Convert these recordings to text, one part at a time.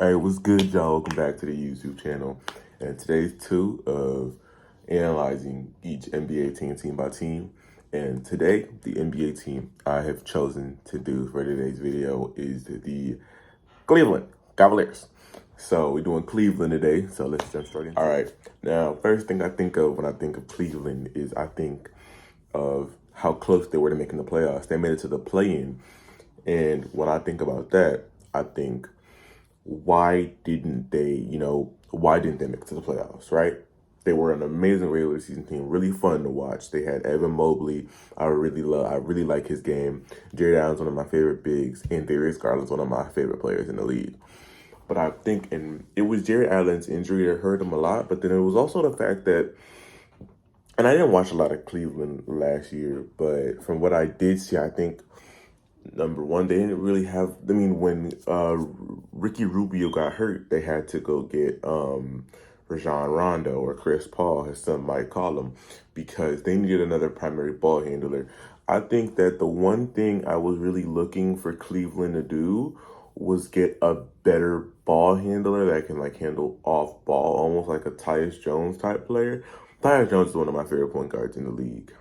Hey, what's good, y'all? Welcome back to the YouTube channel. And today's two of analyzing each NBA team by team. And today, the NBA team I have chosen to do for today's video is the Cleveland Cavaliers. So we're doing Cleveland today. So let's jump straight in. All right. Now, first thing I think of when I think of Cleveland is I think of how close they were to making the playoffs. They made it to the play-in. And when I think about that, I think, why didn't they make it to the playoffs, right? They were an amazing regular season team, really fun to watch. They had Evan Mobley. I really like his game. Jared Allen's one of my favorite bigs, and Darius Garland's one of my favorite players in the league. But I think, and it was Jared Allen's injury that hurt him a lot, but then it was also the fact that, and I didn't watch a lot of Cleveland last year, but from what I did see, I think, number one, they didn't really have, when Ricky Rubio got hurt, they had to go get Rajon Rondo or Chris Paul, as some might call him, because they needed another primary ball handler. I think that the one thing I was really looking for Cleveland to do was get a better ball handler that can handle off ball, almost like a Tyus Jones type player. Tyus Jones is one of my favorite point guards in the league.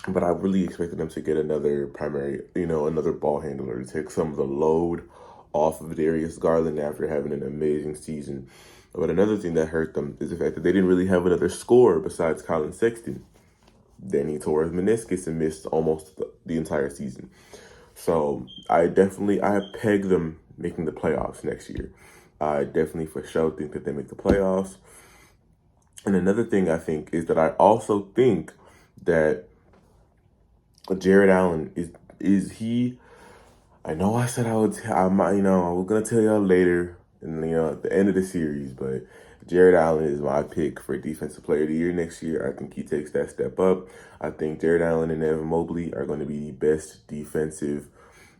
But I really expected them to get another primary, another ball handler to take some of the load off of Darius Garland after having an amazing season. But another thing that hurt them is the fact that they didn't really have another scorer besides Colin Sexton. Then he tore his meniscus and missed almost the entire season. So I peg them making the playoffs next year. I definitely for sure think that they make the playoffs. And another thing I think is that I also think that Jared Allen is he. I know I said I was gonna tell y'all later, at the end of the series, but Jared Allen is my pick for Defensive Player of the Year next year. I think he takes that step up. I think Jared Allen and Evan Mobley are going to be the best defensive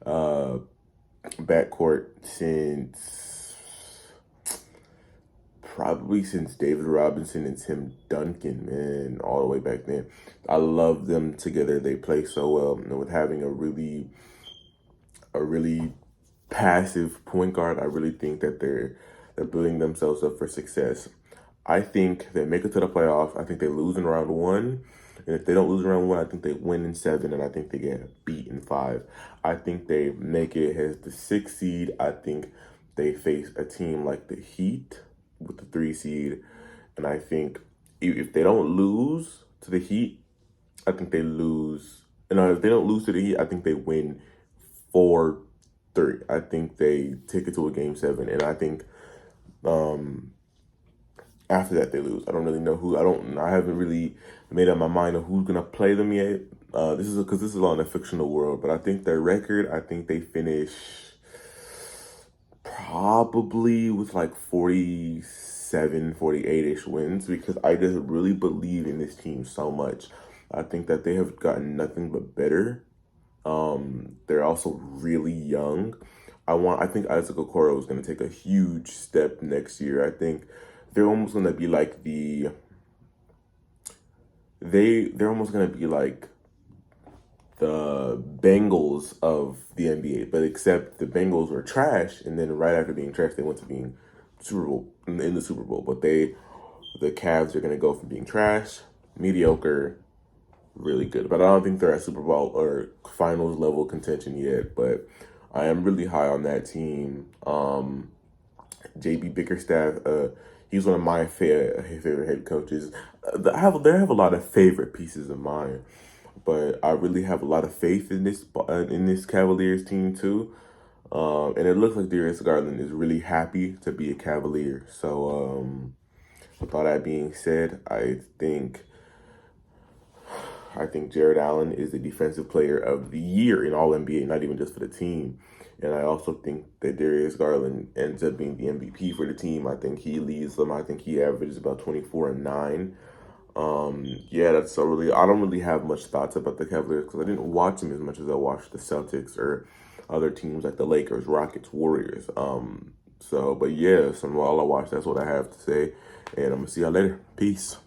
backcourt since David Robinson and Tim Duncan, man, all the way back then. I love them together. They play so well. And with having a really passive point guard, I really think that they're building themselves up for success. I think they make it to the playoffs. I think they lose in round one. And if they don't lose in round one, I think they win in 7, and I think they get beat in 5. I think they make it as the 6th seed. I think they face a team like the Heat with the 3 seed. And I think if they don't lose to the Heat, I think they lose. And if they don't lose to the Heat, I think they win 4-3. I think they take it to a game 7. And I think after that they lose. I don't really know who. I haven't really made up my mind of who's gonna play them yet. This is all in a fictional world. But I think their record, I think they finish probably with 47, 48-ish wins, because I just really believe in this team so much. I think that they have gotten nothing but better. They're also really young. I think Isaac Okoro is going to take a huge step next year. I think they're almost going to be like they're almost going to be like the Bengals of the NBA, but except the Bengals were trash, and then right after being trash, they went to being in the Super Bowl. But the Cavs are going to go from being trash, mediocre, really good. But I don't think they're at Super Bowl or finals level contention yet. But I am really high on that team. JB Bickerstaff, he's one of my favorite head coaches. They have a lot of favorite pieces of mine, but I really have a lot of faith in this Cavaliers team too. And it looks like Darius Garland is really happy to be a Cavalier. So with all that being said, I think Jared Allen is the Defensive Player of the Year in all NBA, not even just for the team. And I also think that Darius Garland ends up being the MVP for the team. I think he leads them. I think he averages about 24 and 9. That's so really, I don't really have much thoughts about the Cavaliers because I didn't watch them as much as I watched the Celtics or other teams like the Lakers, Rockets, Warriors. But yeah, from all I watched, that's what I have to say. And I'm going to see y'all later. Peace.